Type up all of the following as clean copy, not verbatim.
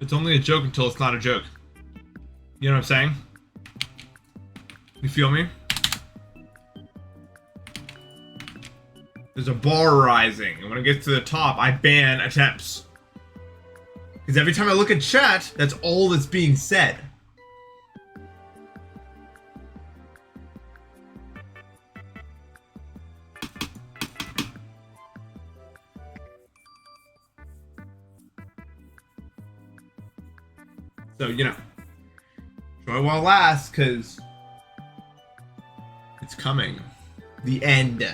It's only a joke until it's not a joke. You know what I'm saying? You feel me? There's a bar rising, and when it gets to the top, I ban attempts. Because every time I look at chat, that's all that's being said. So, you know, enjoy while it lasts, because it's coming. The end.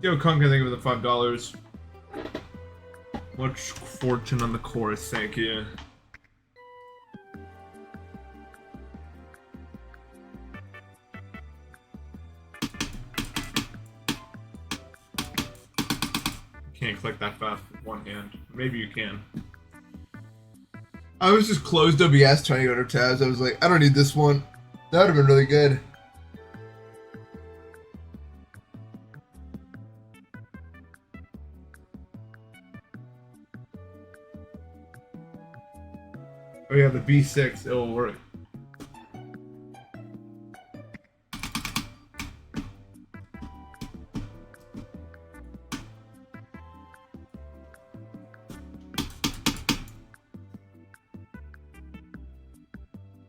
Yo, Kunk, I think of the $5. Much fortune on the chorus, thank you. Can't click that fast with one hand. Maybe you can. I was just closed OBS trying to go to tabs. I was like, I don't need this one. That would have been really good. Oh yeah, the B6, it'll work.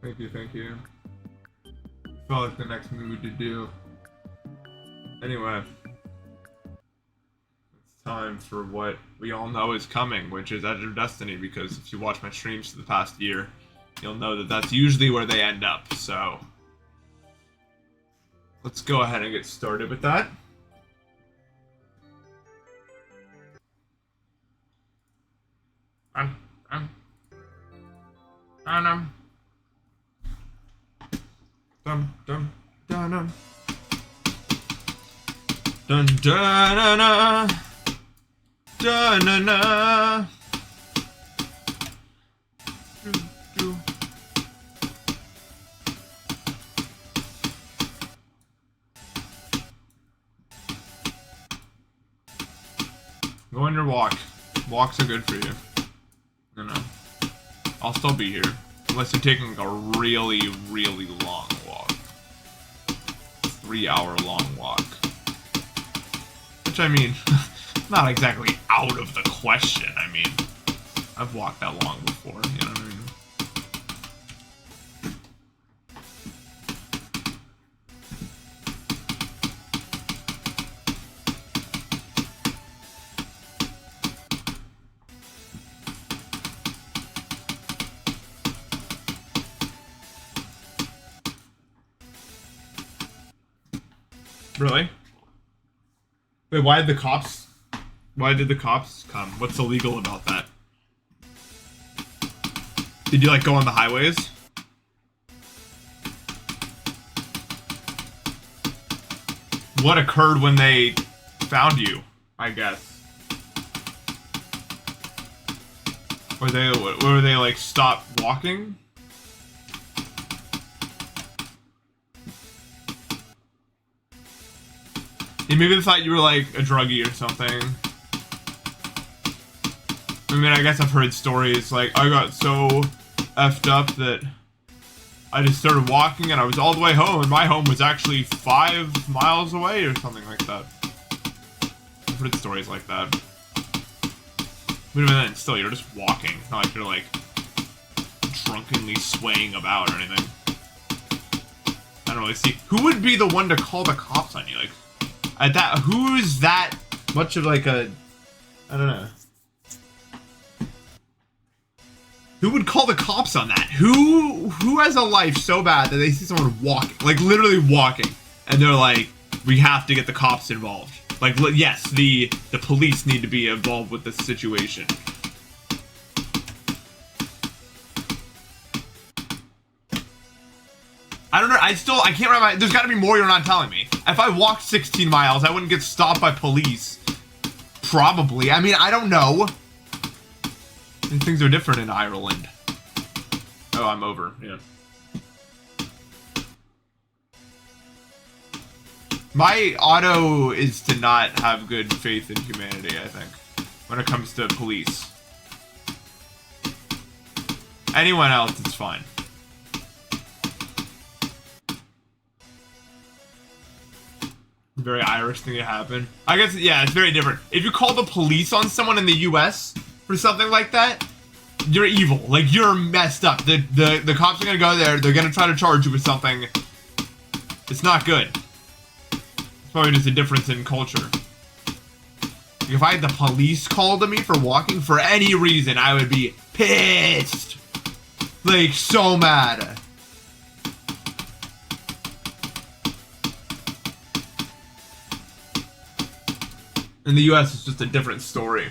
Thank you, thank you. Felt like the next movie to do. Anyway. Time for what we all know is coming, which is Edge of Destiny, because if you watch my streams for the past year, you'll know that that's usually where they end up, so let's go ahead and get started with that. Dun dun dun. Da-na-na. Go on your walk. Walks are good for you. You know. I'll still be here. Unless you're taking a really, really long walk. 3-hour long walk. Which, I mean, not exactly out of the question. I mean, I've walked that long before, you know what I mean? Really? Wait, why did the cops come? What's illegal about that? Did you, like, go on the highways? What occurred when they found you, I guess? Were they like, stop walking? Yeah, maybe they thought you were, like, a druggie or something. I mean, I guess I've heard stories, like, I got so effed up that I just started walking and I was all the way home, and my home was actually 5 miles away or something like that. I've heard stories like that. But even then, still, you're just walking. It's not like you're, like, drunkenly swaying about or anything. I don't really see. Who would be the one to call the cops on you? Like, at that, who is that much of, like, a... I don't know. Who would call the cops on that? Who has a life so bad that they see someone walking, like literally walking, and they're like, we have to get the cops involved? Like, yes, the police need to be involved with this situation. I don't know. I can't remember. There's got to be more you're not telling me. If I walked 16 miles, I wouldn't get stopped by police. Probably. I mean, I don't know. Things are different in Ireland. Oh, I'm over. Yeah. My auto is to not have good faith in humanity, I think, when it comes to police. Anyone else, it's fine. Very Irish thing to happen. I guess, yeah, it's very different. If you call the police on someone in the US for something like that, you're evil. Like, you're messed up. The cops are gonna go there, they're gonna try to charge you with something. It's not good. It's probably just a difference in culture. If I had the police called to me for walking for any reason, I would be pissed. Like, so mad. In the US, it's just a different story.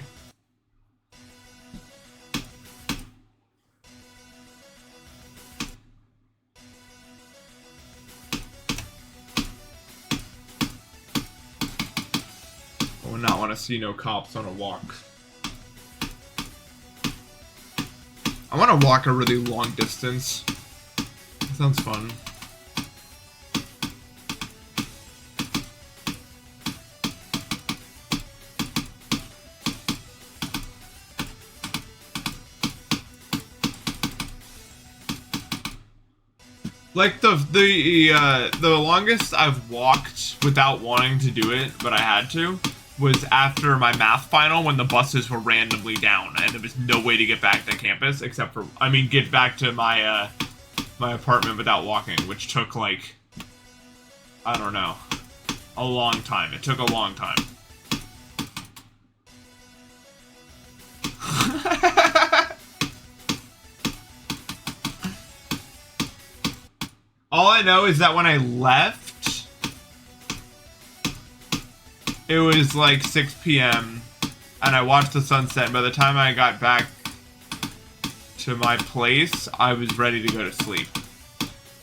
I would not want to see no cops on a walk. I want to walk a really long distance. That sounds fun. Like the longest I've walked without wanting to do it, but I had to, was after my math final when the buses were randomly down and there was no way to get back to campus except for, I mean, get back to my my apartment without walking, which took like, I don't know, a long time. It took a long time. All I know is that when I left, it was like 6 p.m. and I watched the sunset, and by the time I got back to my place, I was ready to go to sleep.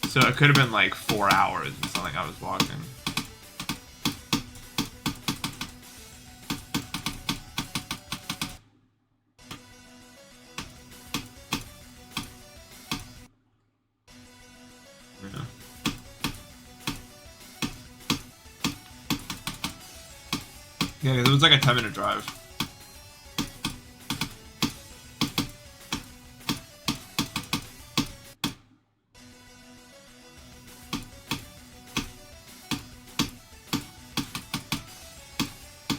So it could have been like 4 hours or something I was walking. Yeah, it was like a 10-minute drive.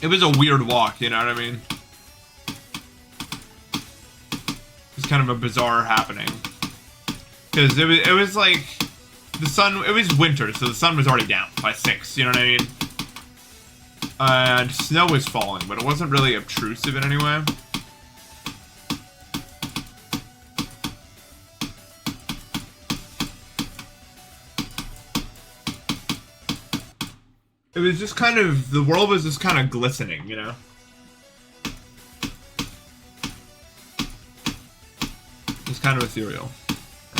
It was a weird walk, you know what I mean? It's kind of a bizarre happening. Because it was like, the sun, it was winter, so the sun was already down by 6, you know what I mean? And snow was falling, but it wasn't really obtrusive in any way. It was just kind of, the world was just kind of glistening, you know? It was kind of ethereal.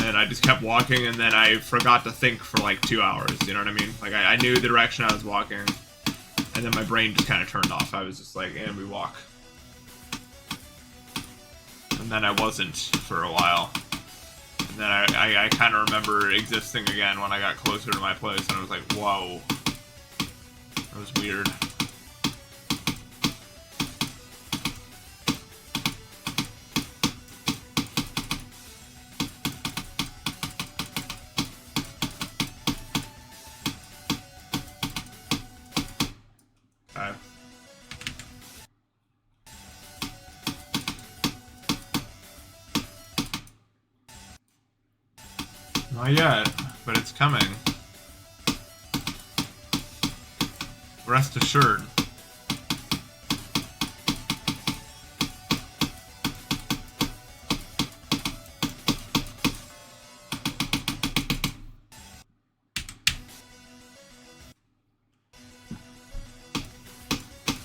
And I just kept walking, and then I forgot to think for like 2 hours, you know what I mean? Like, I knew the direction I was walking. And then my brain just kind of turned off. I was just like, and we walk. And then I wasn't for a while. And then I kind of remember existing again when I got closer to my place. And I was like, whoa. That was weird. Okay. Not yet, but it's coming. Rest assured.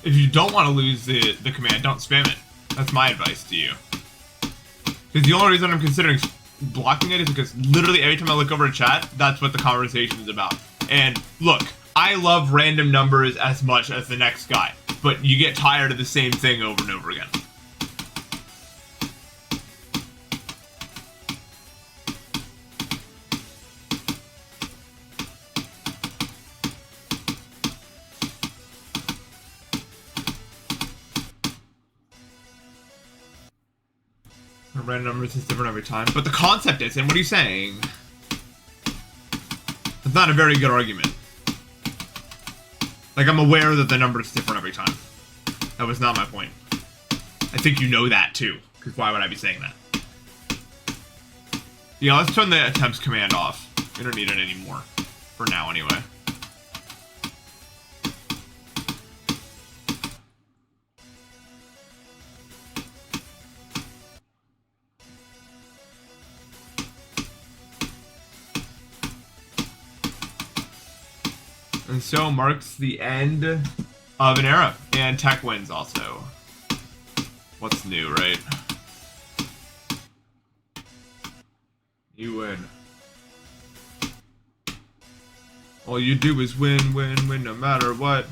If you don't want to lose the command, don't spam it. That's my advice to you. Because the only reason I'm considering blocking it is because literally every time I look over a chat, that's what the conversation is about. And look, I love random numbers as much as the next guy, but you get tired of the same thing over and over again. Random numbers is different every time, but the concept is, and what are you saying? It's not a very good argument. Like, I'm aware that the number is different every time. That was not my point. I think you know that too, because why would I be saying that? Yeah, let's turn the attempts command off. We don't need it anymore. For now, anyway. And so marks the end of an era. And tech wins also. What's new, right? You win. All you do is win, win, win, no matter what.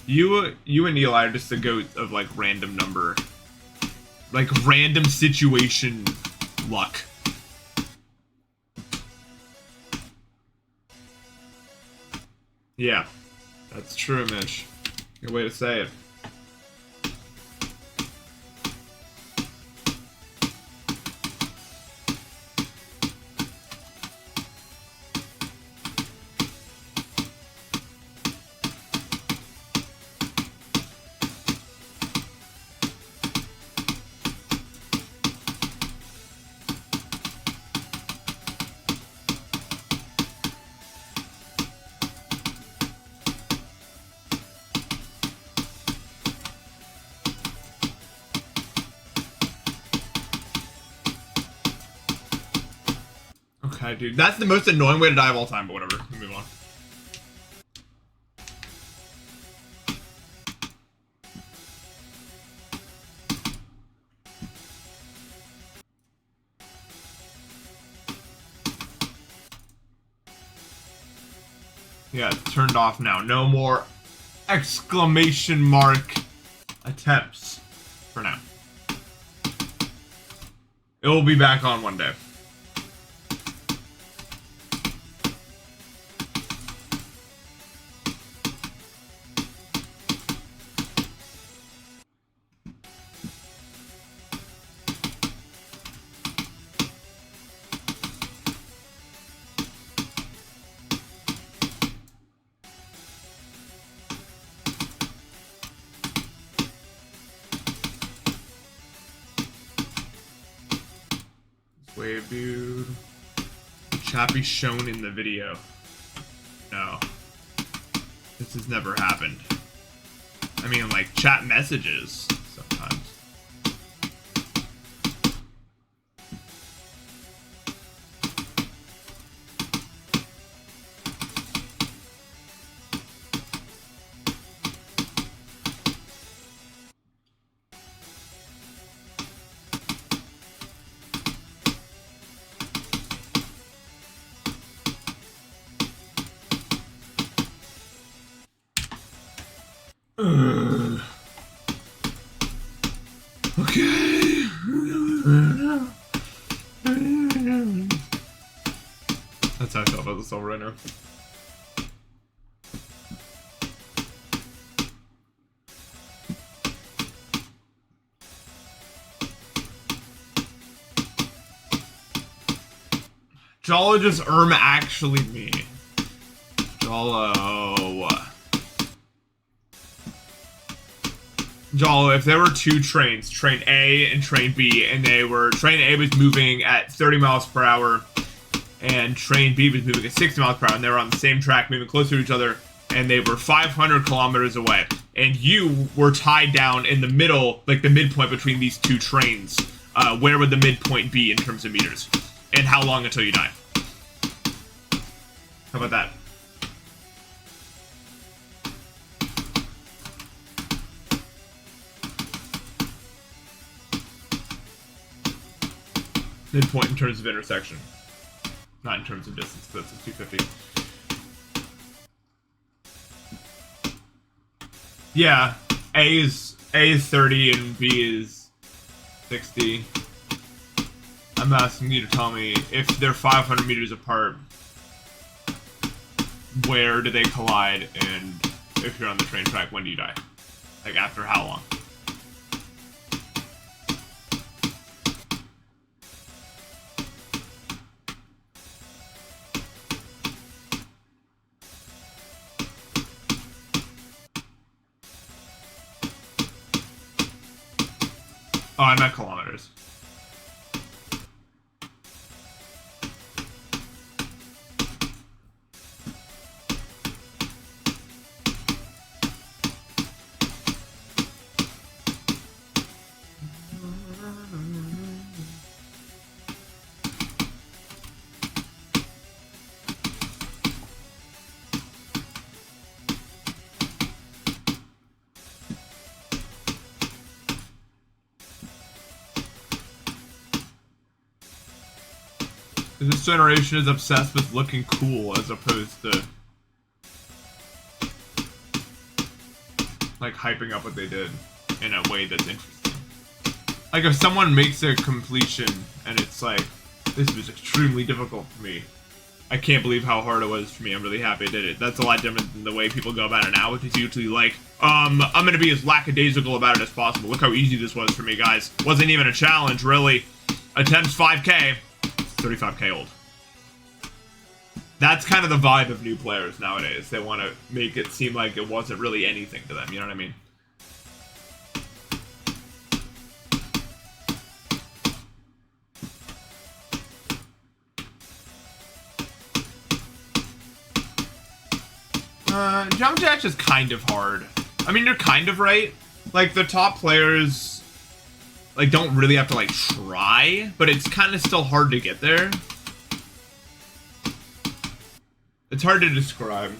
You and Eli are just the goat of, like, random number. Like, random situation luck. Yeah, that's true, Mitch. Good way to say it. Okay, dude. That's the most annoying way to die of all time, but whatever. We'll move on. Yeah, it's turned off now. No more exclamation mark attempts for now. It will be back on one day. Wave dude. Chat be shown in the video. No. This has never happened. I mean, like, chat messages sometimes. Okay. That's how I feel about this over right now. Jolo just actually me. Jolo, if there were two trains, train A and train B, and train A was moving at 30 miles per hour, and train B was moving at 60 miles per hour, and they were on the same track, moving closer to each other, and they were 500 kilometers away, and you were tied down in the middle, like the midpoint between these two trains, where would the midpoint be in terms of meters? And how long until you die? How about that? Midpoint in terms of intersection. Not in terms of distance, but that's a 250. Yeah, A is 30 and B is 60. I'm asking you to tell me if they're 500 meters apart, where do they collide, and if you're on the train track, when do you die? Like, after how long? Oh, I meant kilometers. This generation is obsessed with looking cool as opposed to like hyping up what they did in a way that's interesting. Like if someone makes a completion and it's like, this was extremely difficult for me. I can't believe how hard it was for me. I'm really happy I did it. That's a lot different than the way people go about it now, which is usually like, I'm gonna be as lackadaisical about it as possible. Look how easy this was for me, guys. Wasn't even a challenge, really. Attempts 5K. 35K old. That's kind of the vibe of new players nowadays. They want to make it seem like it wasn't really anything to them, you know what I mean? Jump Jack is kind of hard. I mean, you're kind of right. Like, the top players like, don't really have to, like, try, but it's kind of still hard to get there. It's hard to describe.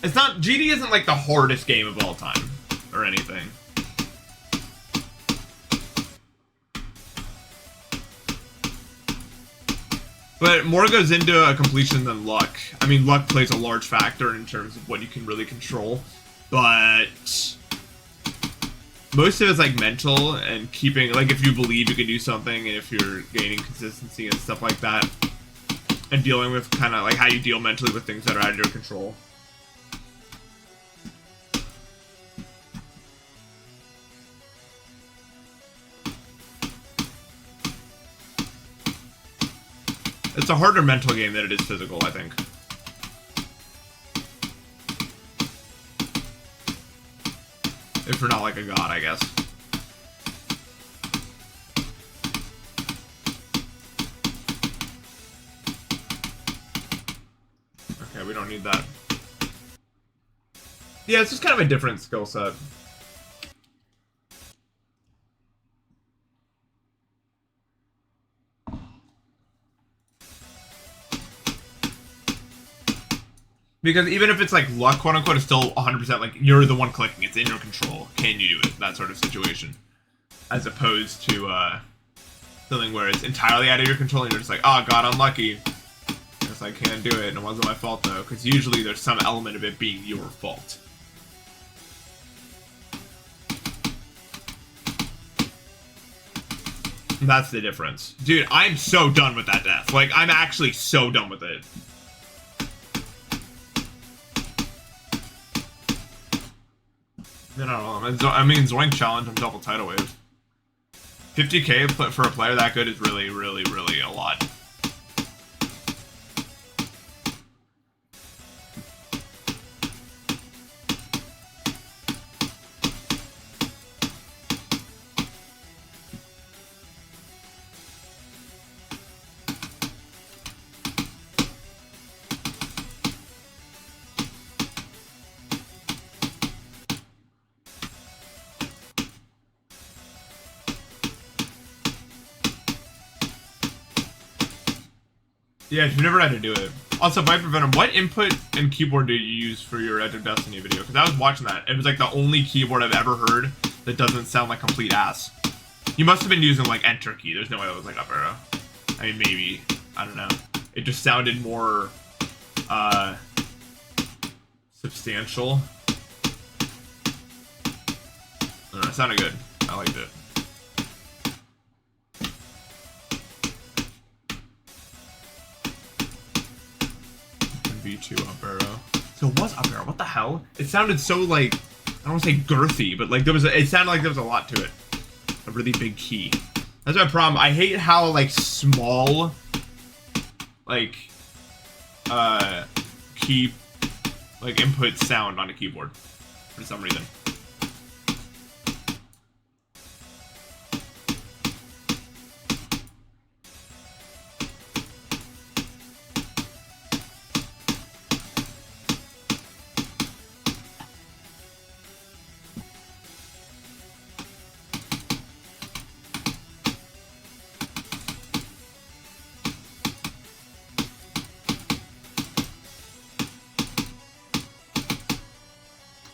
It's not, GD isn't, like, the hardest game of all time, or anything. But more goes into a completion than luck. I mean, luck plays a large factor in terms of what you can really control, but most of it's like mental and keeping, like if you believe you can do something and if you're gaining consistency and stuff like that, and dealing with kind of like how you deal mentally with things that are out of your control. It's a harder mental game than it is physical, I think. If you're not like a god, I guess. Okay, we don't need that. Yeah, it's just kind of a different skill set. Because even if it's like luck, quote unquote, it's still 100% like you're the one clicking. It's in your control. Can you do it? That sort of situation. As opposed to something where it's entirely out of your control and you're just like, oh god, unlucky. Guess I can't do it and it wasn't my fault though. Because usually there's some element of it being your fault. And that's the difference. Dude, I'm so done with that death. Like, I'm actually so done with it. I mean, Zoink challenge on double tidal wave. 50k for a player that good is really, really, really a lot. Yeah, you've never had to do it. Also, Viper Venom, what input and keyboard do you use for your Edge of Destiny video? Because I was watching that. It was like the only keyboard I've ever heard that doesn't sound like complete ass. You must have been using like enter key. There's no way that was like up arrow. I mean, maybe. I don't know. It just sounded more substantial. I don't know, it sounded good. I liked it. V2 up arrow. So it was up arrow. What the hell? It sounded so like, I don't want to say girthy, but like it sounded like there was a lot to it. A really big key. That's my problem. I hate how like small like key like inputs sound on a keyboard for some reason.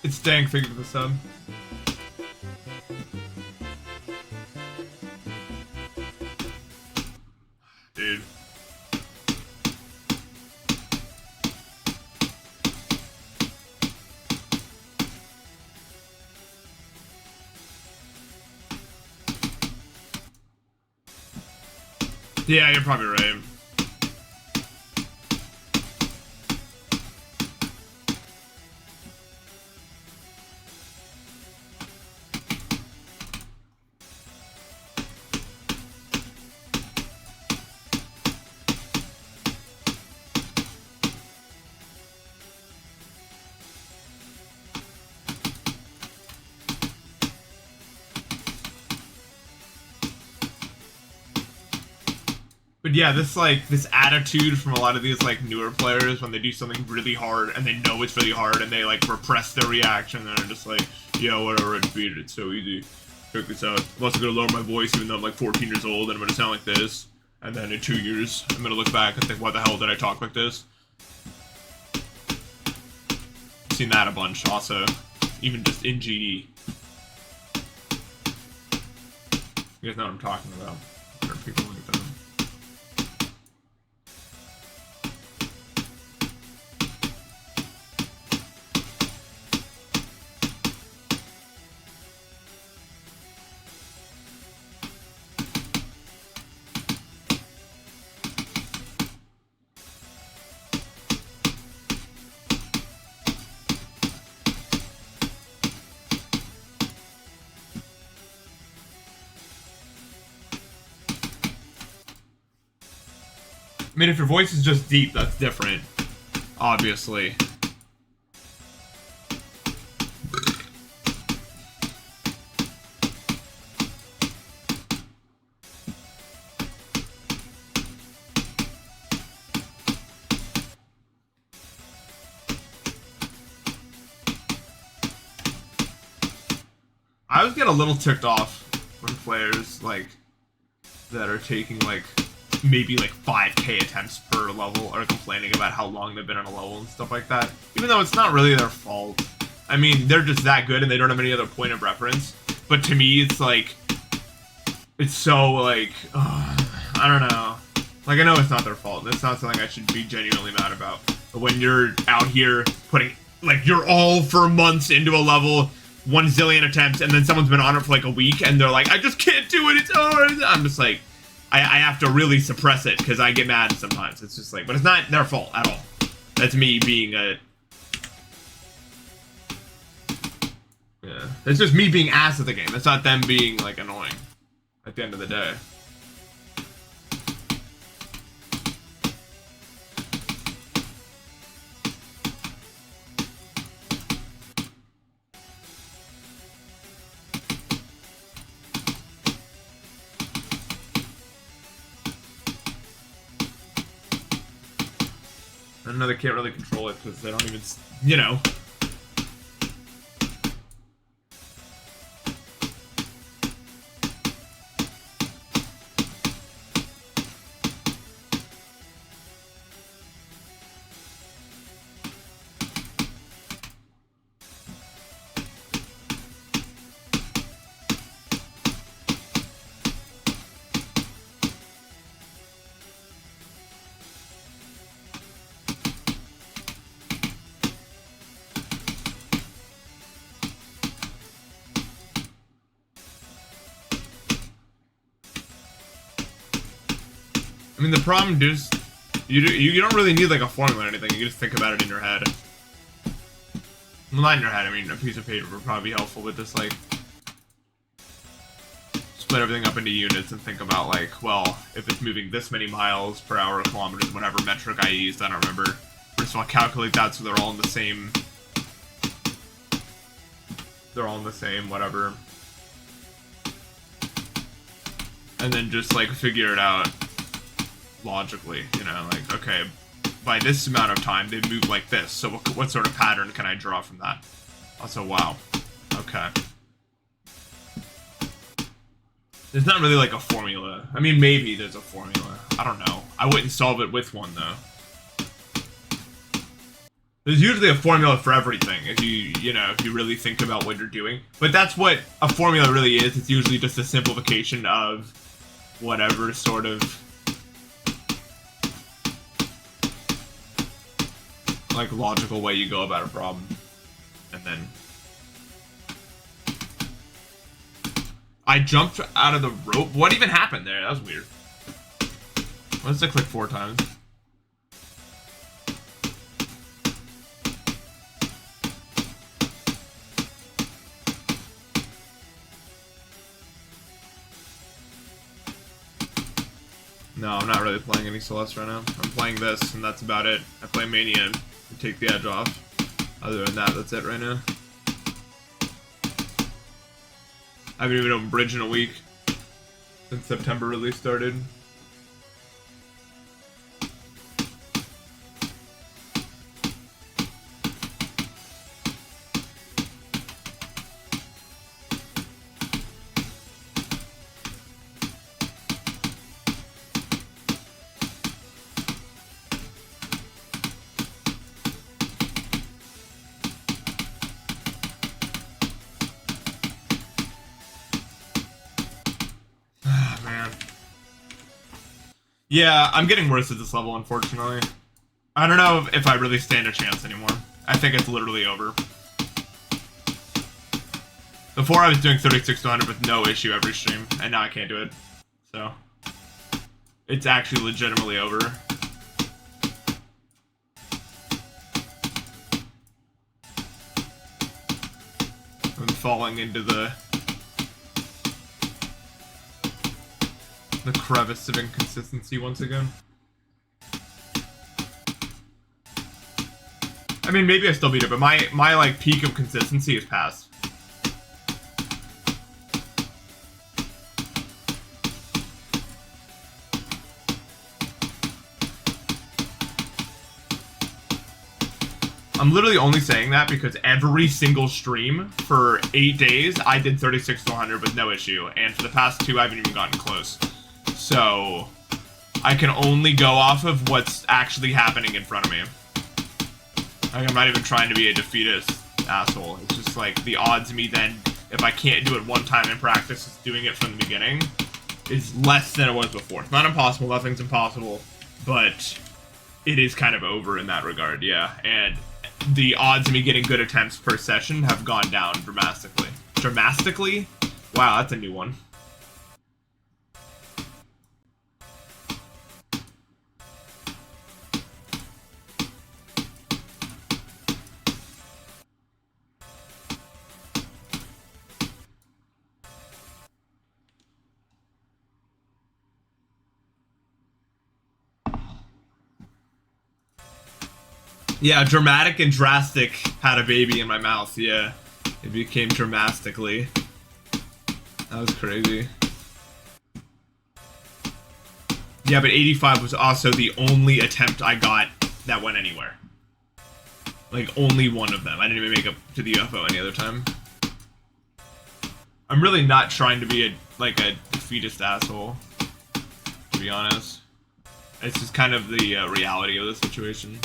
It's dang figure for the sub. Dude. Yeah, you're probably right. But yeah, this attitude from a lot of these like newer players when they do something really hard and they know it's really hard and they like repress their reaction and they're just like, yo, whatever, it's beat it, it's so easy. Check this out. I'm also gonna lower my voice even though I'm like 14 years old and I'm gonna sound like this. And then in 2 years, I'm gonna look back and think, why the hell did I talk like this? I've seen that a bunch also. Even just in GD. You guys know what I'm talking about. There are people like that. I mean, if your voice is just deep, that's different. Obviously. I always get a little ticked off when players, like, that are taking, like, maybe like 5k attempts per level are complaining about how long they've been on a level and stuff like that. Even though it's not really their fault. I mean, they're just that good and they don't have any other point of reference. But to me, it's like, it's so like, I don't know. Like, I know it's not their fault. It's not something I should be genuinely mad about. But when you're out here putting, like, you're all for months into a level, 1 zillion attempts, and then someone's been on it for like a week and they're like, I just can't do it, it's hard. I'm just like, I have to really suppress it because I get mad sometimes. It's just like, but it's not their fault at all. That's me being a... Yeah. It's just me being ass at the game. It's not them being, like, annoying at the end of the day. I know they can't really control it because they don't even, you know. I mean, the problem is, you don't really need like a formula or anything. You just think about it in your head. Well, not in your head. I mean, a piece of paper would probably be helpful, but just like split everything up into units and think about like, well, if it's moving this many miles per hour or kilometers, whatever metric I used, I don't remember. First of all, calculate that so they're all in the same. They're all in the same whatever. And then just like figure it out logically, you know, like, okay, by this amount of time they move like this, so what sort of pattern can I draw from that? Also, wow, okay. There's not really like a formula. I mean, maybe there's a formula. I don't know. I wouldn't solve it with one though. There's usually a formula for everything if you know, if you really think about what you're doing. But that's what a formula really is. It's usually just a simplification of whatever sort of like logical way you go about a problem. And then I jumped out of the rope. What even happened there? That was weird. Why does it click 4 times? No, I'm not really playing any Celeste right now. I'm playing this, and that's about it. I play Mania to take the edge off. Other than that, that's it right now. I haven't even opened Bridge in a week since September release started. Yeah, I'm getting worse at this level, unfortunately. I don't know if I really stand a chance anymore. I think it's literally over. Before I was doing 36 to 100 with no issue every stream, and now I can't do it. So, it's actually legitimately over. I'm falling into the crevice of inconsistency once again. I mean, maybe I still beat it, but my like peak of consistency is past. I'm literally only saying that because every single stream for 8 days, I did 36 to 100 with no issue, and for the past 2, I haven't even gotten close. So, I can only go off of what's actually happening in front of me. Like, I'm not even trying to be a defeatist asshole. It's just like, the odds of me then, if I can't do it one time in practice, just doing it from the beginning, is less than it was before. It's not impossible, nothing's impossible, but it is kind of over in that regard, yeah. And the odds of me getting good attempts per session have gone down dramatically. Dramatically? Wow, that's a new one. Yeah, dramatic and drastic had a baby in my mouth, yeah. It became dramatically. That was crazy. Yeah, but 85 was also the only attempt I got that went anywhere. Like, only one of them. I didn't even make it to the UFO any other time. I'm really not trying to be a defeatist asshole, to be honest. It's just kind of the reality of the situation.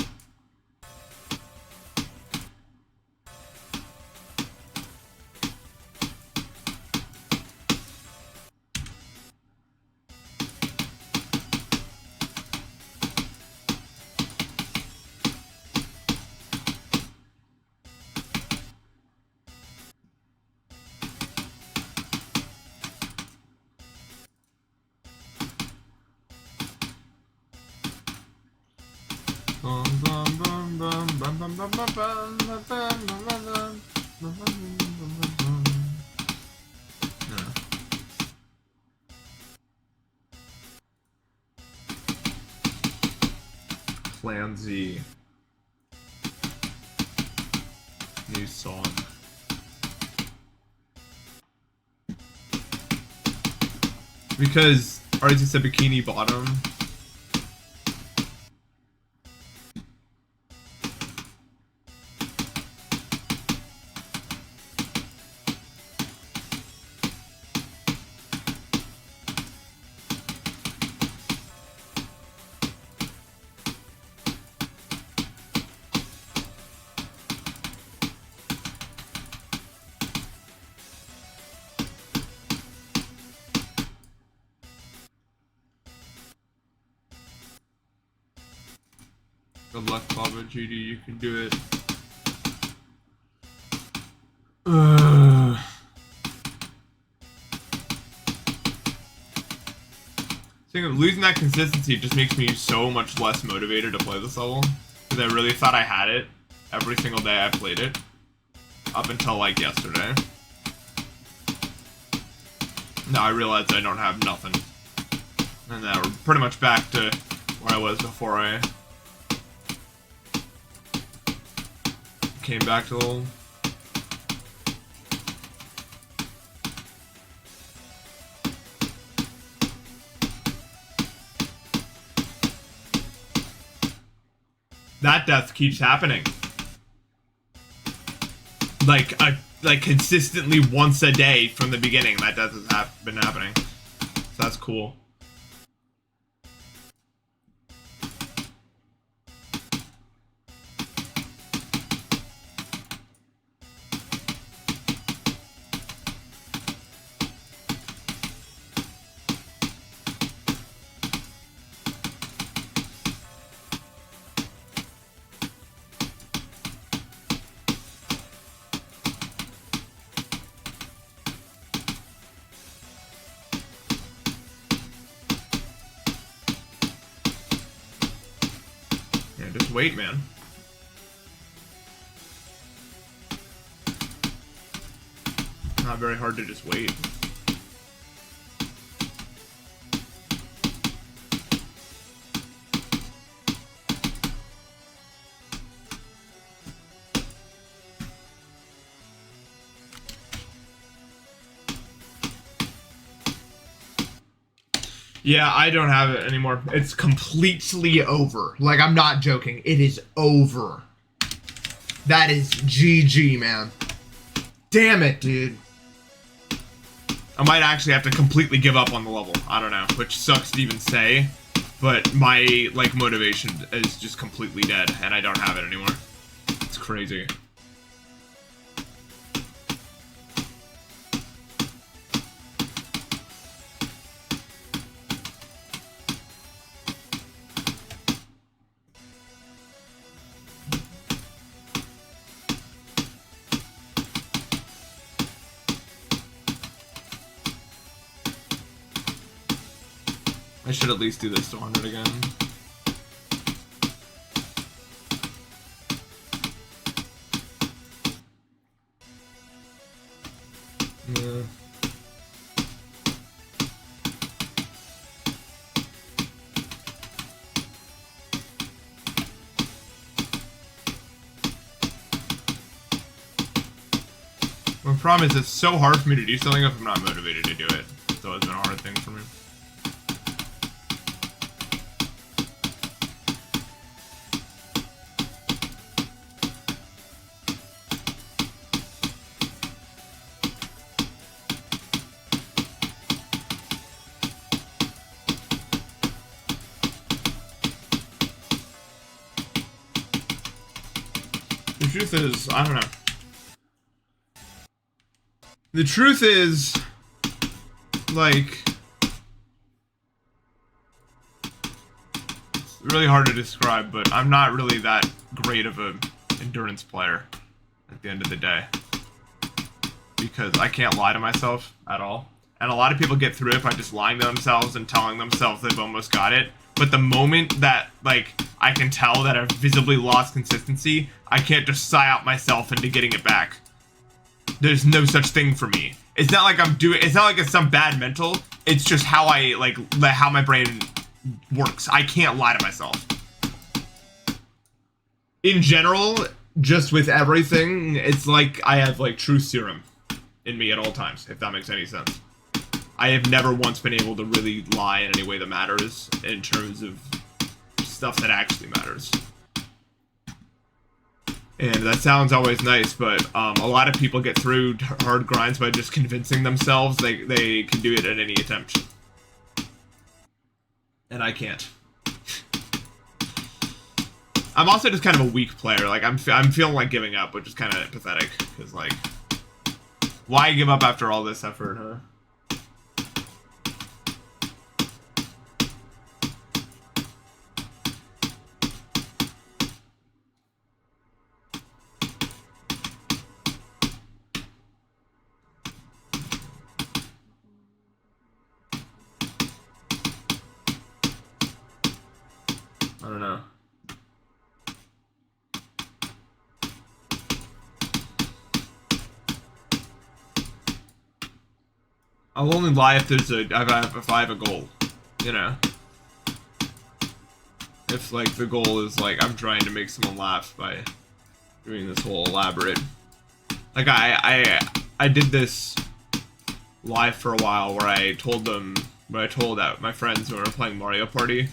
Plan Z. New song. Because already said Bikini Bottom. Good luck, Baba GD, you can do it. Think of losing that consistency just makes me so much less motivated to play this level. Because I really thought I had it every single day I played it. Up until like yesterday. Now I realized I don't have nothing. And now we're pretty much back to where I was before I came back to the that death keeps happening. Like consistently once a day from the beginning, that death has been happening. So that's cool. Just wait, man. Not very hard to just wait. Yeah, I don't have it anymore. It's completely over. Like, I'm not joking. It is over. That is GG, man. Damn it, dude. I might actually have to completely give up on the level. I don't know, which sucks to even say. But my, like, motivation is just completely dead, and I don't have it anymore. It's crazy. I should at least do this to 100 again. Yeah. The problem is it's so hard for me to do something if I'm not motivated to do it. So it's been a hard thing for me. The truth is, I don't know. The truth is, like, it's really hard to describe, but I'm not really that great of an endurance player at the end of the day. Because I can't lie to myself at all. And a lot of people get through it by just lying to themselves and telling themselves they've almost got it, but the moment that, like, I can tell that I've visibly lost consistency, I can't just sigh out myself into getting it back. There's no such thing for me. It's not like it's not like it's some bad mental, it's just how how my brain works. I can't lie to myself. In general, just with everything, it's like I have, like, truth serum in me at all times, if that makes any sense. I have never once been able to really lie in any way that matters in terms of stuff that actually matters. And that sounds always nice, but a lot of people get through hard grinds by just convincing themselves they can do it at any attempt. And I can't. I'm also just kind of a weak player. Like, I'm feeling like giving up, which is kind of pathetic. Because, like, why give up after all this effort, huh? I don't know. I'll only lie if there's if I have a goal, you know. If, like, the goal is, like, I'm trying to make someone laugh by doing this whole elaborate. Like, I did this live for a while where I told my friends when we were playing Mario Party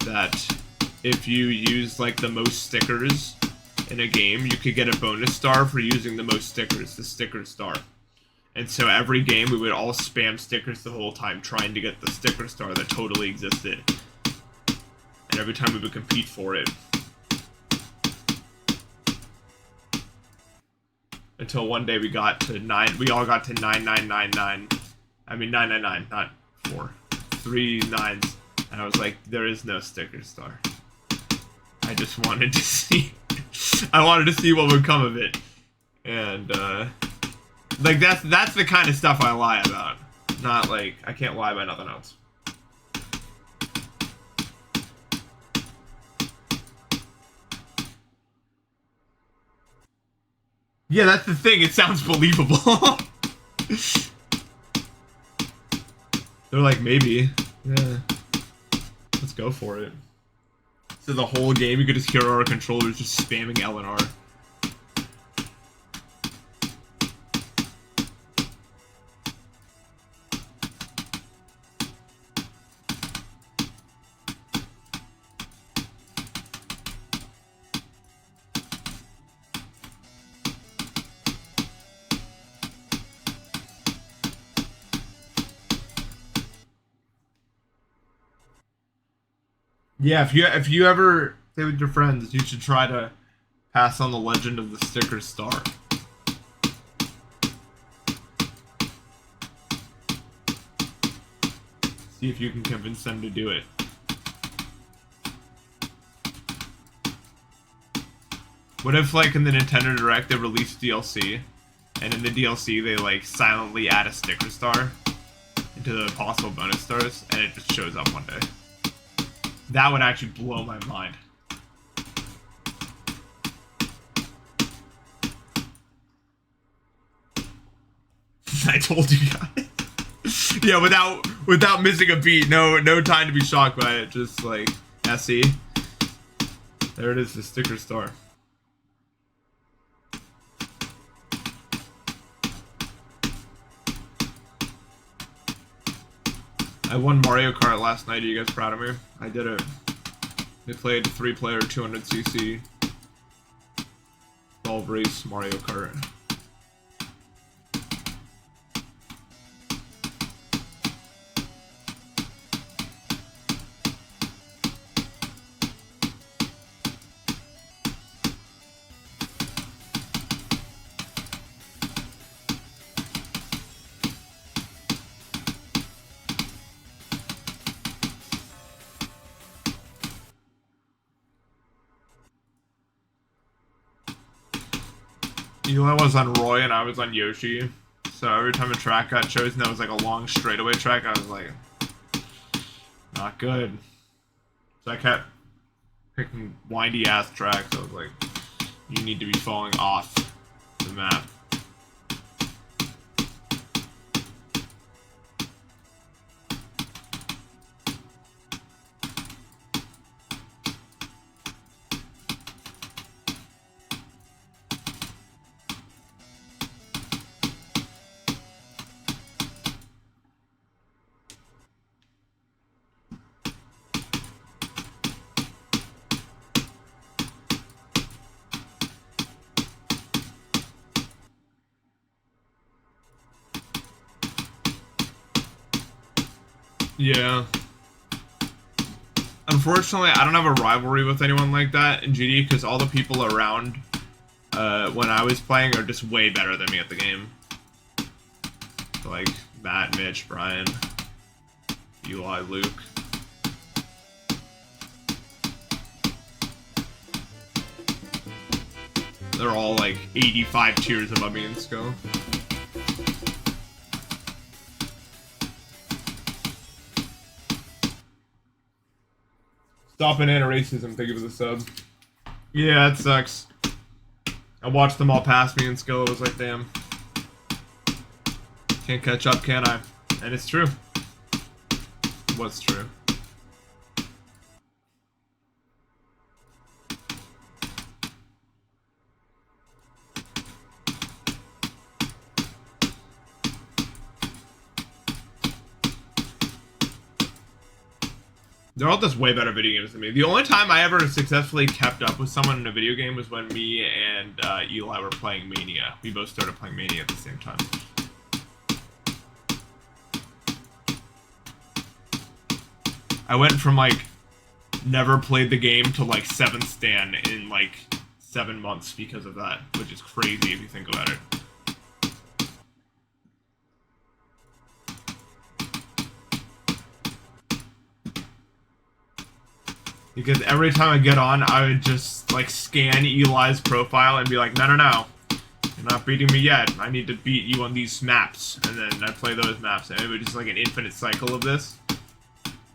that if you use, like, the most stickers in a game, you could get a bonus star for using the most stickers, the sticker star. And so every game, we would all spam stickers the whole time, trying to get the sticker star that totally existed. And every time we would compete for it. Until one day we all got to 9999. I mean 999, not 4. 3 nines. And I was like, there is no sticker star. I just wanted to see... I wanted to see what would come of it. And, like, that's the kind of stuff I lie about. Not, like, I can't lie about nothing else. Yeah, that's the thing. It sounds believable. They're like, maybe. Yeah. Let's go for it. So the whole game, you could just hear our controllers just spamming L and R. Yeah, if you ever play with your friends, you should try to pass on the legend of the sticker star. See if you can convince them to do it. What if, like, in the Nintendo Direct they release DLC, and in the DLC they, like, silently add a sticker star into the possible bonus stars, and it just shows up one day? That would actually blow my mind. I told you guys. Yeah, without missing a beat, no time to be shocked by it. Just like, yeah, see? There it is, the sticker star. I won Mario Kart last night. Are you guys proud of me? I did it. We played 3-player 200cc 12 race Mario Kart. Eli was on Roy and I was on Yoshi. So every time a track got chosen that was like a long straightaway track, I was like, not good. So I kept picking windy ass tracks. I was like, you need to be falling off the map. Yeah. Unfortunately, I don't have a rivalry with anyone like that in GD because all the people around when I was playing are just way better than me at the game. So, like Matt, Mitch, Brian, Eli, Luke. They're all like 85 tiers above me in skill. Stop banana racism, thank you for the sub. Yeah, it sucks. I watched them all pass me in skill, it was like, damn. Can't catch up, can I? And it's true. What's true? They're all just way better video games than me. The only time I ever successfully kept up with someone in a video game was when me and Eli were playing Mania. We both started playing Mania at the same time. I went from like never played the game to like 7th stan in like 7 months because of that, which is crazy if you think about it. Because every time I get on, I would just, like, scan Eli's profile and be like, no, no, no. You're not beating me yet. I need to beat you on these maps. And then I'd play those maps. And it was just like an infinite cycle of this.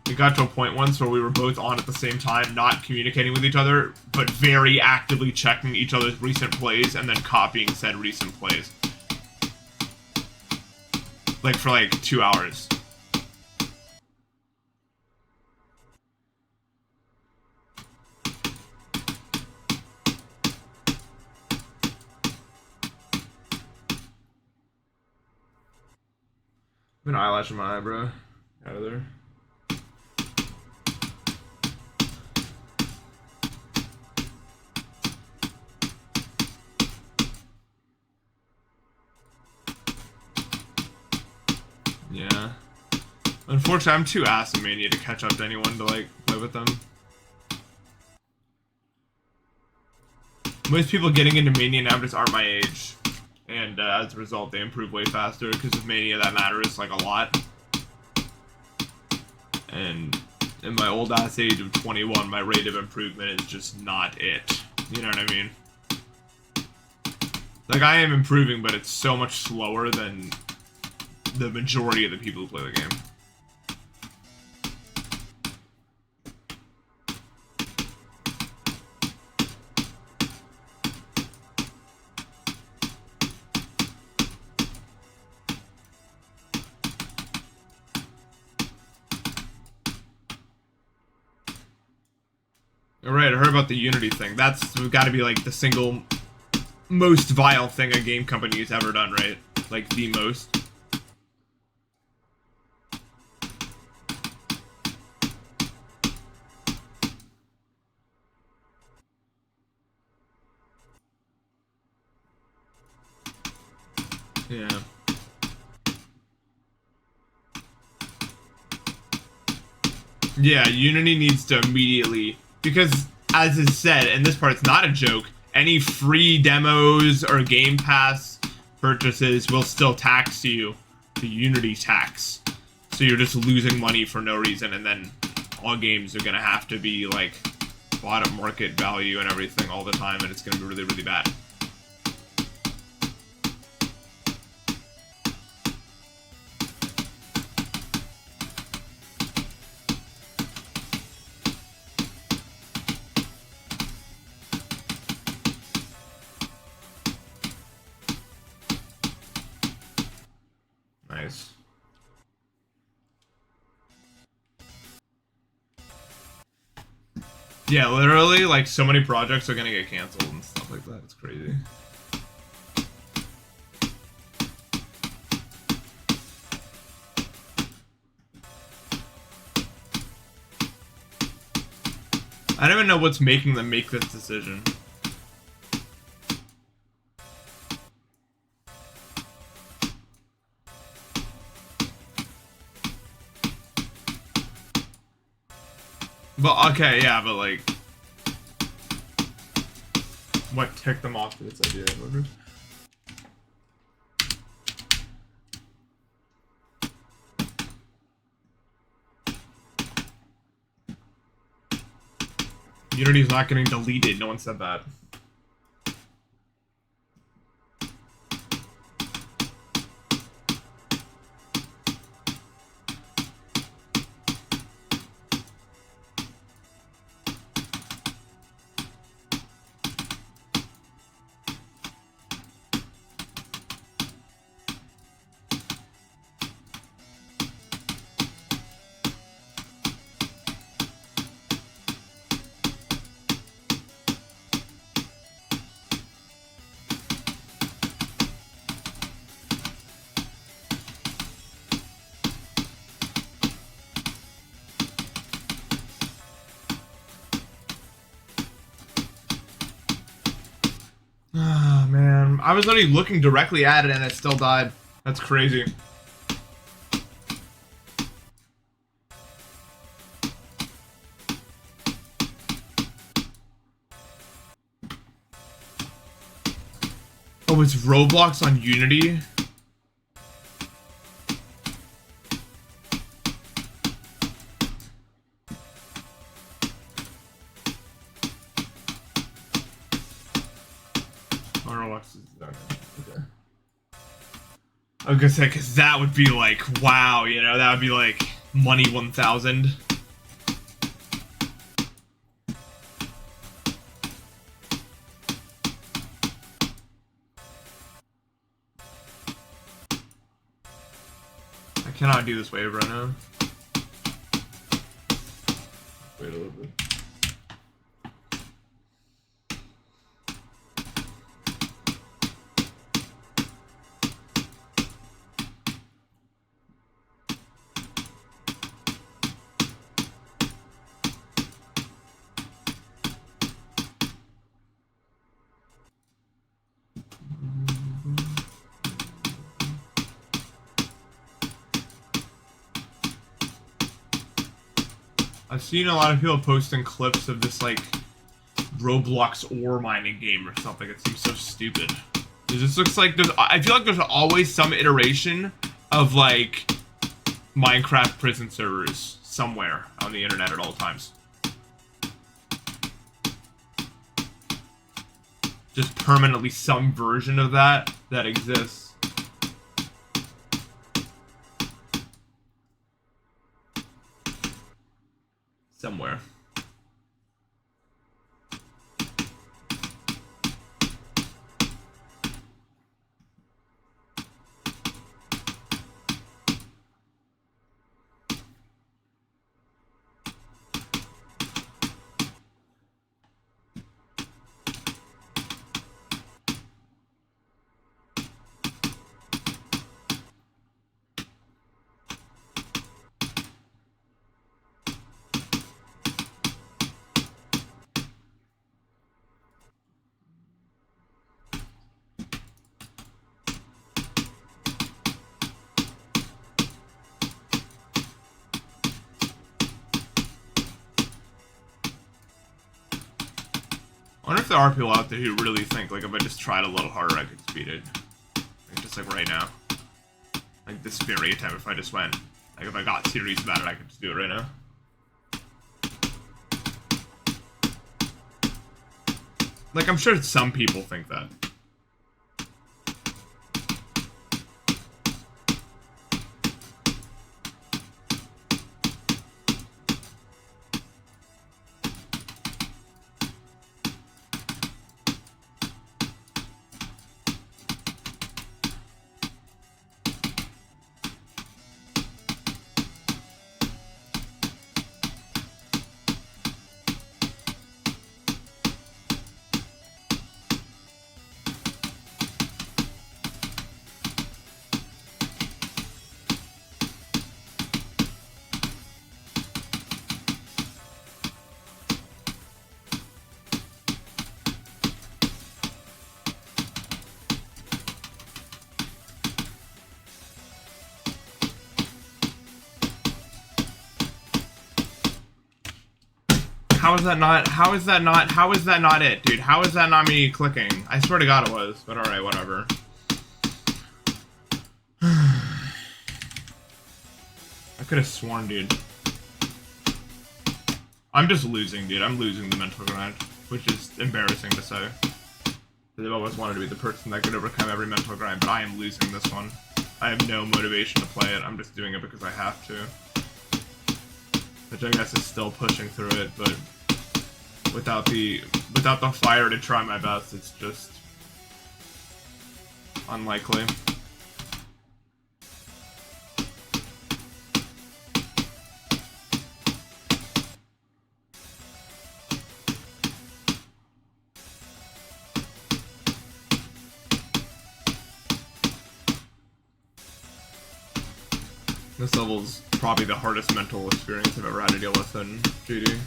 It got to a point once where we were both on at the same time, not communicating with each other, but very actively checking each other's recent plays and then copying said recent plays. Like, for like 2 hours. An eyelash in my eyebrow. Out of there. Yeah. Unfortunately, I'm too ass in Mania to catch up to anyone to, like, play with them. Most people getting into Mania now just aren't my age. And as a result, they improve way faster because of Mania. That matters like a lot. And in my old ass age of 21, my rate of improvement is just not it. You know what I mean? Like, I am improving, but it's so much slower than the majority of the people who play the game. Alright, I heard about the Unity thing. That's got to be like the single most vile thing a game company has ever done, right? Like, the most. Yeah. Yeah, Unity needs to immediately... Because, as is said, and this part, it's not a joke, any free demos or Game Pass purchases will still tax you the Unity tax. So you're just losing money for no reason, and then all games are going to have to be, like, bought at market value and everything all the time, and it's going to be really, really bad. Yeah, literally, like, so many projects are gonna get canceled and stuff like that. It's crazy. I don't even know what's making them make this decision. But, okay, yeah, but, like... What ticked them off to this idea, I wonder? Unity's not getting deleted, no one said that. Ah, man. I was literally looking directly at it and it still died. That's crazy. Oh, it's Roblox on Unity? Okay. I was gonna say, because that would be like, wow, you know, that would be like money 1000. I cannot do this wave right now. Wait a little bit. I've seen a lot of people posting clips of this, like, Roblox ore mining game or something. It seems so stupid. It just looks like there's... I feel like there's always some iteration of, like, Minecraft prison servers somewhere on the internet at all times. Just permanently some version of that exists. Somewhere. I wonder if there are people out there who really think, like, if I just tried a little harder, I could speed it. Like, just like right now. Like, this very time, if I just went. Like, if I got serious about it, I could just do it right now. Like, I'm sure some people think that. How is that not it, dude? How is that not me clicking? I swear to God it was, but alright, whatever. I could have sworn, dude. I'm just losing, dude. I'm losing the mental grind, which is embarrassing to say. I've always wanted to be the person that could overcome every mental grind, but I am losing this one. I have no motivation to play it. I'm just doing it because I have to. Which I guess is still pushing through it, but without the fire to try my best, it's just unlikely. This level's probably the hardest mental experience I've ever had to deal with in GD.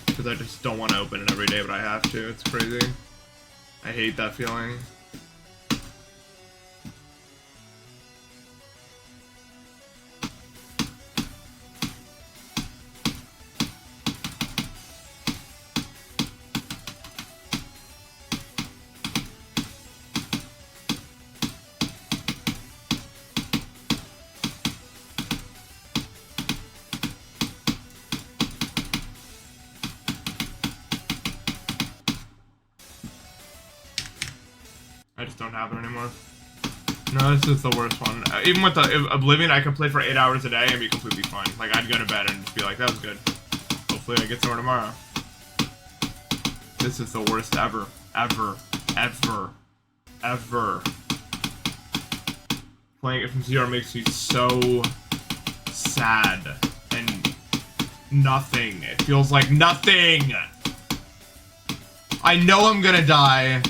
Because I just don't want to open it every day, but I have to. It's crazy. I hate that feeling. I just don't have it anymore. No, this is the worst one. Even with the Oblivion, I could play for 8 hours a day and be completely fine. Like, I'd go to bed and just be like, that was good. Hopefully I get somewhere tomorrow. This is the worst ever. Ever. Ever. Ever. Playing it from zero makes me so sad. And nothing. It feels like nothing! I know I'm gonna die.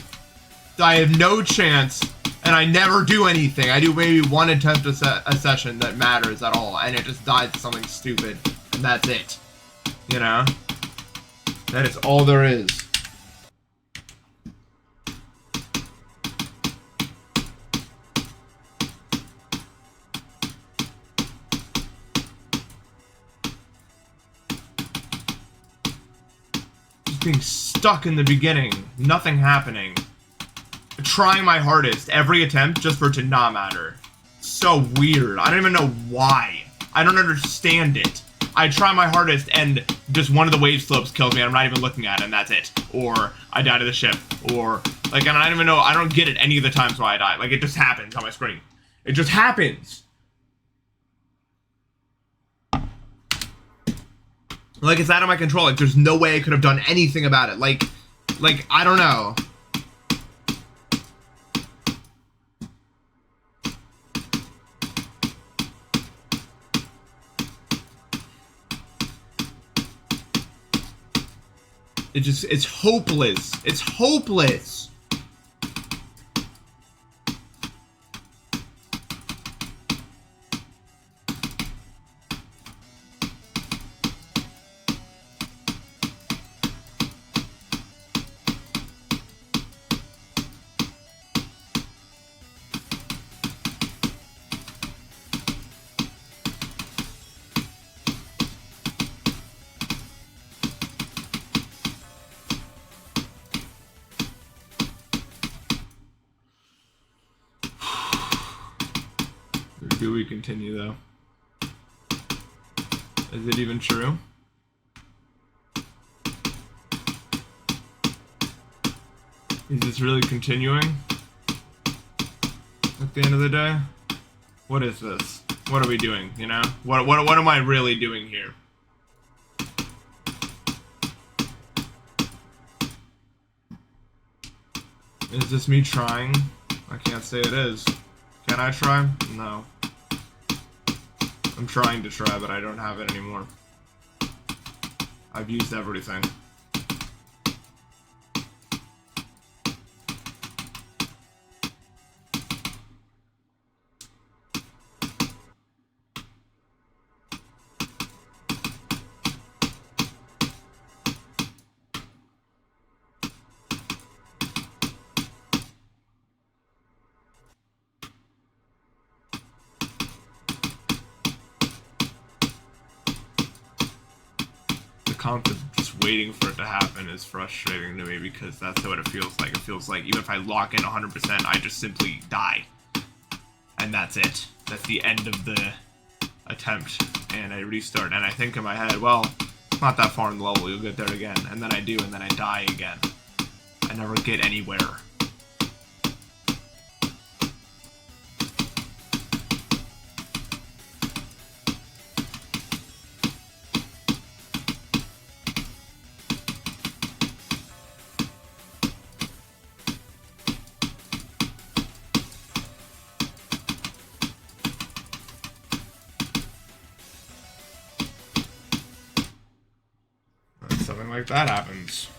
I have no chance, and I never do anything. I do maybe one attempt a session that matters at all, and it just dies to something stupid, and that's it. You know? That is all there is. Just being stuck in the beginning, nothing happening. Trying my hardest every attempt just for it to not matter. So weird. I don't even know why. I don't understand it. I try my hardest and just one of the wave slopes kills me and I'm not even looking at it and that's it. Or I die to the ship. Or, like, and I don't even know, I don't get it any of the times why I die. Like, it just happens on my screen. It just happens. Like, it's out of my control. Like, there's no way I could have done anything about it. Like, I don't know. It's hopeless. It's hopeless. Do we continue, though? Is it even true? Is this really continuing? At the end of the day? What is this? What are we doing, you know? What am I really doing here? Is this me trying? I can't say it is. Can I try? No. I'm trying to try, but I don't have it anymore. I've used everything. concept of just waiting for it to happen is frustrating to me because that's what it feels like. It feels like even if I lock in 100%, I just simply die. And that's it. That's the end of the attempt. And I restart. And I think in my head, well, it's not that far in the level, you'll get there again. And then I do, and then I die again. I never get anywhere. Something like that happens,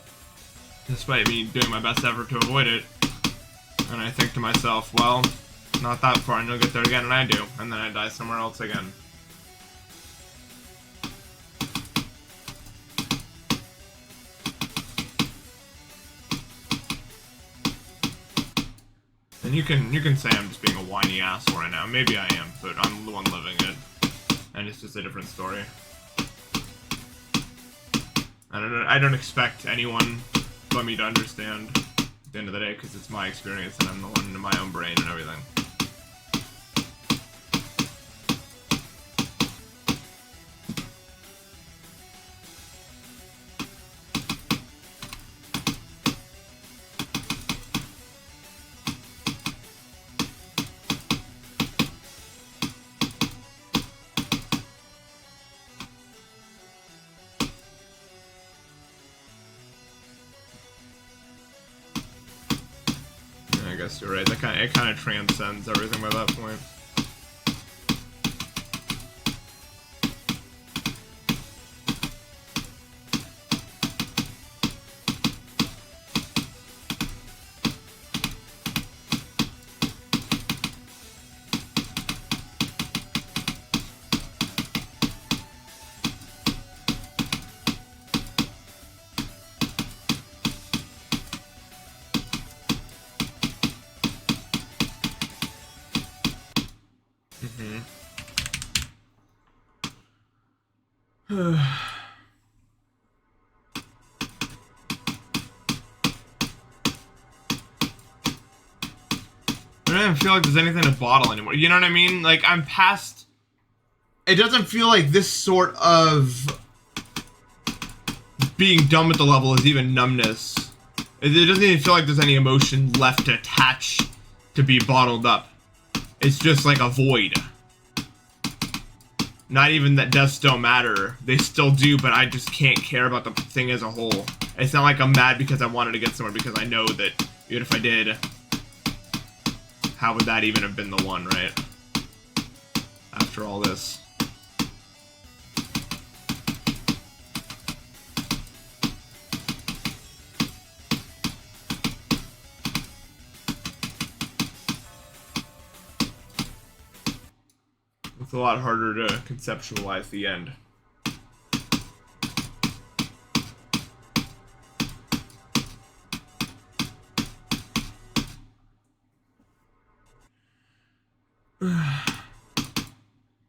despite me doing my best effort to avoid it. And I think to myself, well, not that far, and you'll get there again, and I do. And then I die somewhere else again. And you can say I'm just being a whiny asshole right now. Maybe I am, but I'm the one living it. And it's just a different story. I don't expect anyone but me to understand at the end of the day, because it's my experience and I'm the one in my own brain and everything. I guess you're right. It kind of transcends everything by that point. I don't even feel like there's anything to bottle anymore. You know what I mean? Like, I'm past... It doesn't feel like this sort of being done with the level is even numbness. It doesn't even feel like there's any emotion left to attach to be bottled up. It's just like a void. Not even that deaths don't matter. They still do, but I just can't care about the thing as a whole. It's not like I'm mad because I wanted to get somewhere, because I know that even if I did, how would that even have been the one, right? After all this. It's a lot harder to conceptualize the end.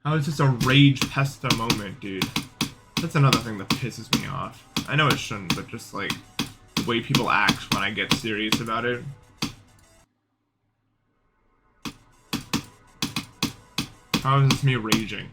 How is this a rage Npesta moment, dude? That's another thing that pisses me off. I know it shouldn't, but just like the way people act when I get serious about it. How is this me raging?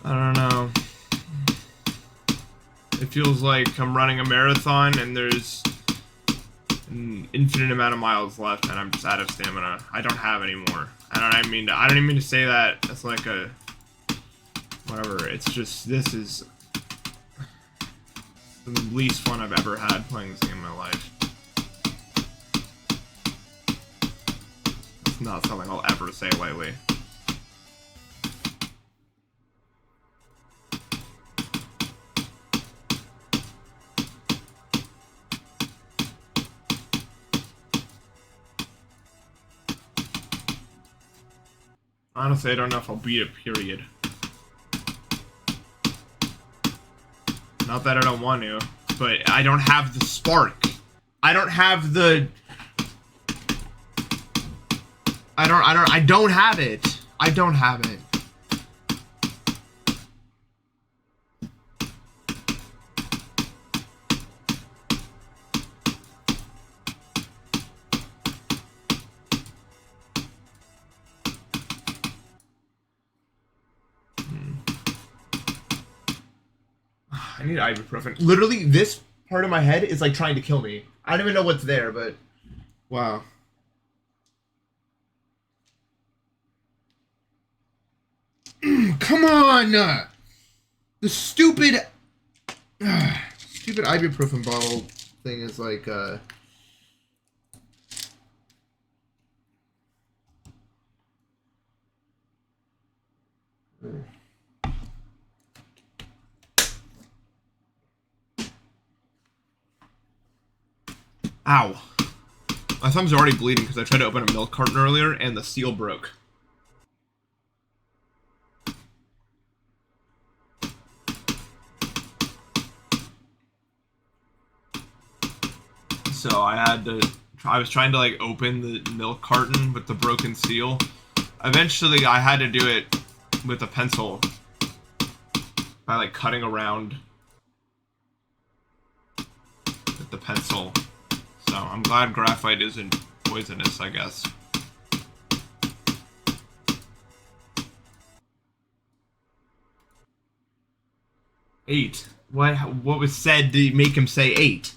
I don't know. It feels like I'm running a marathon and there's an infinite amount of miles left and I'm just out of stamina. I don't have any more. I don't even mean to say that. That's like a whatever. It's just this is the least fun I've ever had playing this game in my life. It's not something I'll ever say lightly. Honestly, I don't know if I'll beat it, period. Not that I don't want to, but I don't have the spark. I don't have the... I don't have it. I don't have it. I need ibuprofen. Literally, this part of my head is like trying to kill me. I don't even know what's there, but... Wow. Come on! The stupid... stupid ibuprofen bottle thing is like, Ow. My thumb's already bleeding because I tried to open a milk carton earlier and the seal broke. So I was trying to like open the milk carton with the broken seal. Eventually I had to do it with a pencil by like cutting around with the pencil. So I'm glad graphite isn't poisonous, I guess. Eight. What was said to make him say 8?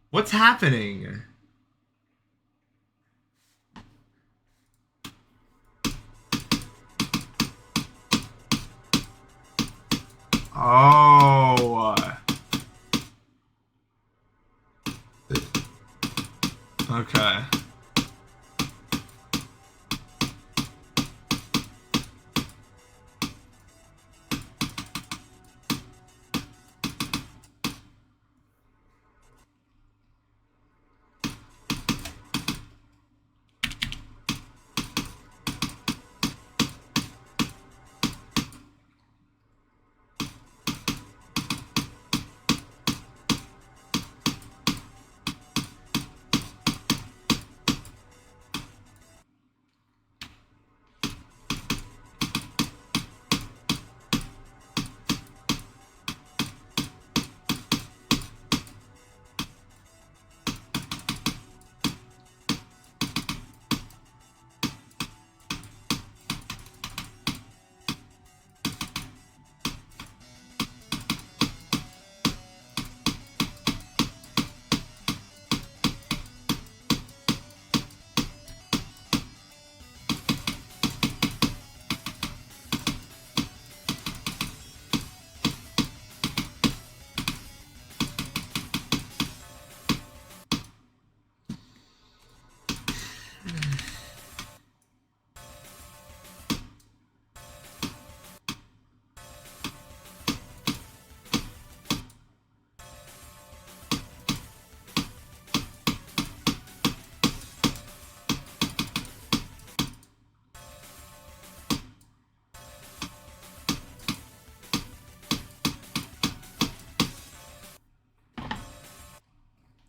What's happening? Oh. Okay.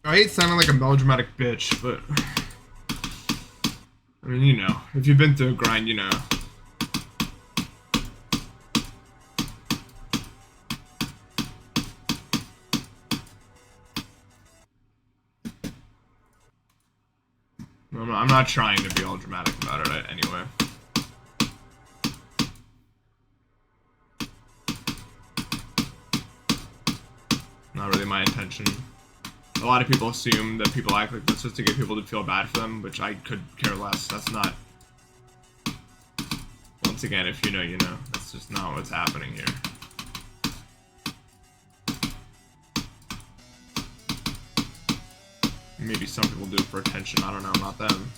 I hate sounding like a melodramatic bitch, but I mean, you know, if you've been through a grind, you know. I'm not trying to be all dramatic about it anyway. Not really my intention. A lot of people assume that people act like this just to get people to feel bad for them, which I could care less. That's not... Once again, if you know, you know. That's just not what's happening here. Maybe some people do it for attention. I don't know, not them.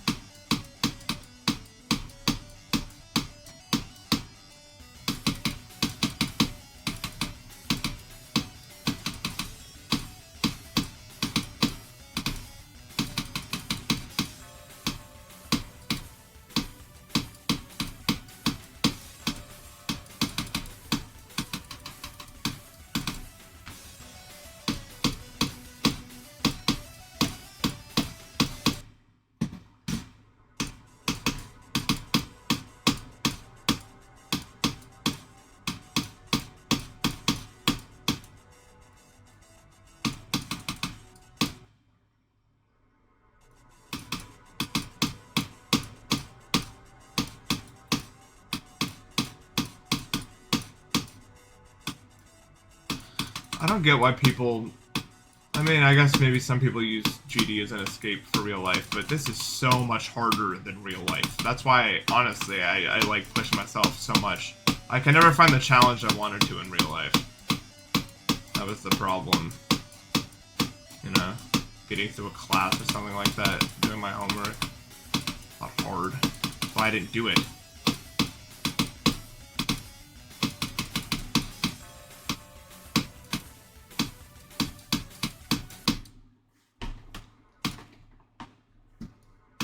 I don't get why people... I mean, I guess maybe some people use GD as an escape for real life, but this is so much harder than real life. That's why, honestly, I like pushing myself so much. I can never find the challenge I wanted to in real life. That was the problem. You know? Getting through a class or something like that, doing my homework. Not hard. That's why I didn't do it.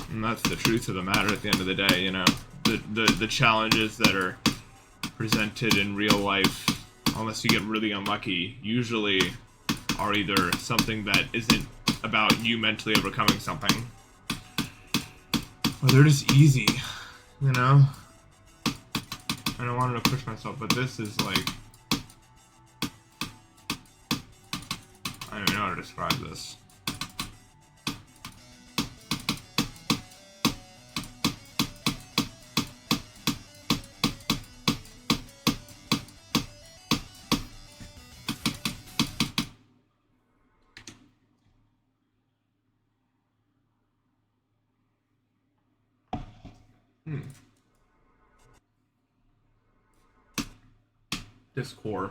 And that's the truth of the matter at the end of the day, you know. The challenges that are presented in real life, unless you get really unlucky, usually are either something that isn't about you mentally overcoming something, or they're just easy, you know? I don't want to push myself, but this is like... I don't even know how to describe this. Discord.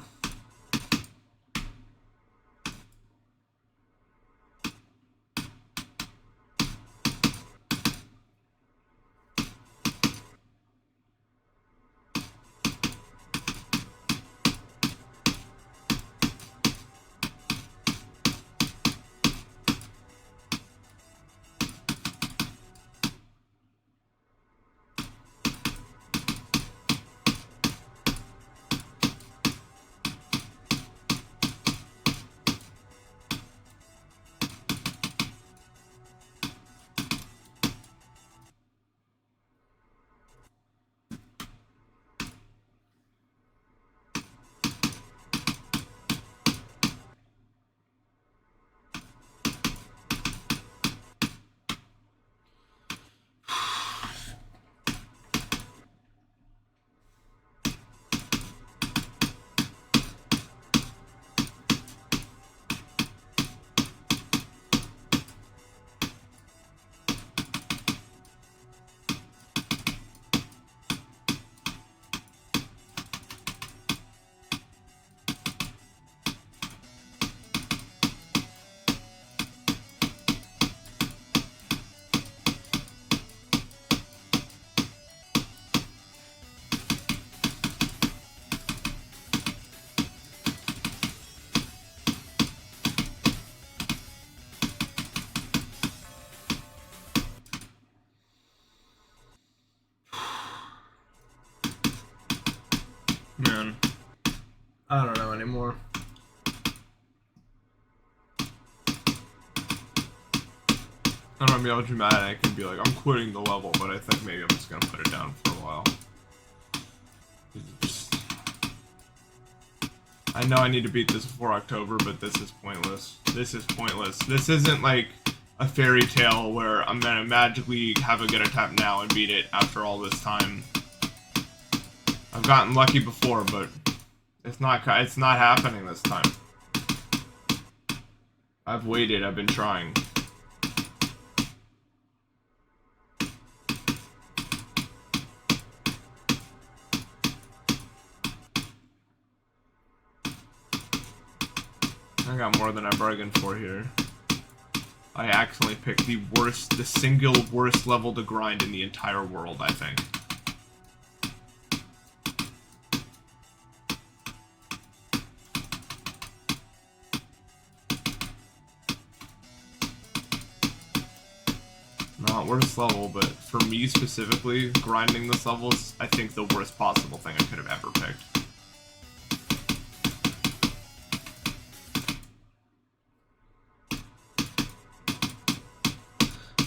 Man, I don't know anymore. I don't want to be all dramatic and be like, I'm quitting the level, but I think maybe I'm just gonna put it down for a while. I know I need to beat this before October, but this is pointless. This is pointless. This isn't like a fairy tale where I'm gonna magically have a good attempt now and beat it after all this time. I've gotten lucky before, but it's not happening this time. I've waited, I've been trying. I got more than I bargained for here. I accidentally picked the single worst level to grind in the entire world, I think. Not worst level, but for me specifically, grinding this level is, I think, the worst possible thing I could have ever picked.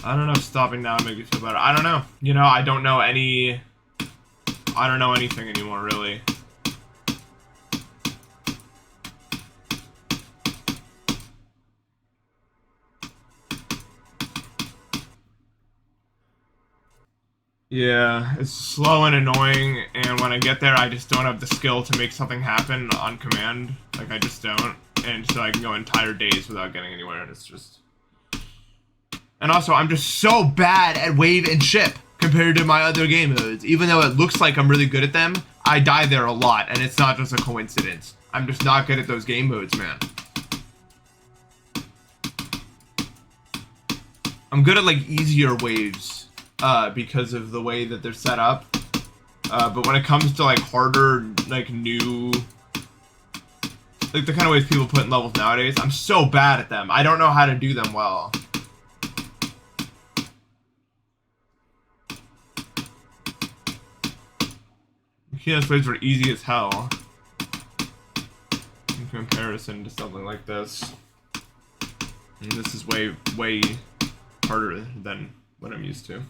I don't know if stopping now would make me feel better. I don't know. You know, I don't know anything anymore, really. Yeah, it's slow and annoying, and when I get there, I just don't have the skill to make something happen on command. Like, I just don't. And so I can go entire days without getting anywhere, and it's just... And also, I'm just so bad at wave and ship compared to my other game modes. Even though it looks like I'm really good at them, I die there a lot, and it's not just a coincidence. I'm just not good at those game modes, man. I'm good at, like, easier waves, because of the way that they're set up. But when it comes to, like, harder, like, new... Like, the kind of ways people put in levels nowadays, I'm so bad at them. I don't know how to do them well. Those waves were easy as hell in comparison to something like this. And this is way harder than what I'm used to.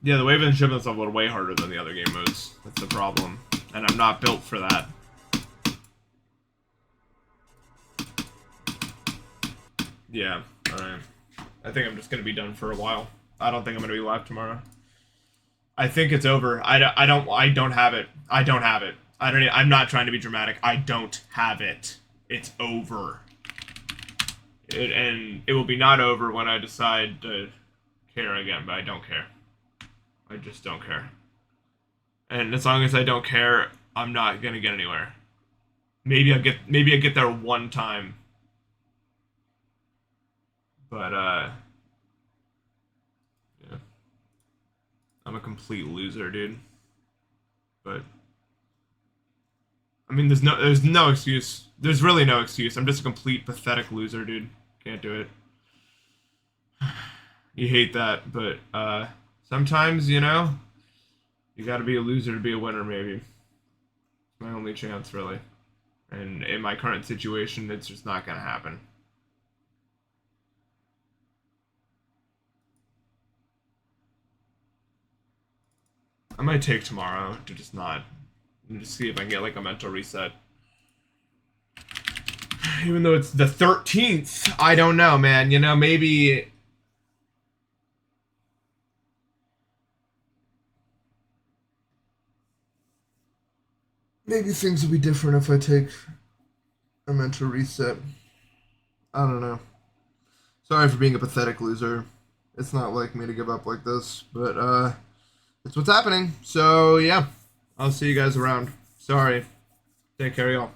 Yeah, the wave and ship itself are way harder than the other game modes. That's the problem. And I'm not built for that. Yeah, alright. I think I'm just gonna be done for a while. I don't think I'm gonna be live tomorrow. I think it's over. I don't have it. I don't have it. I'm not trying to be dramatic. I don't have it. It's over. And it will be not over when I decide to care again, but I don't care. I just don't care. And as long as I don't care, I'm not gonna get anywhere. Maybe I get there one time. But yeah. I'm a complete loser, dude. But I mean, there's no excuse. There's really no excuse. I'm just a complete pathetic loser, dude. Can't do it. You hate that, but sometimes, you know, you gotta be a loser to be a winner, maybe. It's my only chance, really. And in my current situation, it's just not gonna happen. I might take tomorrow to just see if I can get like a mental reset. Even though it's the 13th, I don't know, man. You know, maybe things will be different if I take a mental reset. I don't know. Sorry for being a pathetic loser. It's not like me to give up like this, but it's what's happening. So yeah, I'll see you guys around. Sorry. Take care, y'all.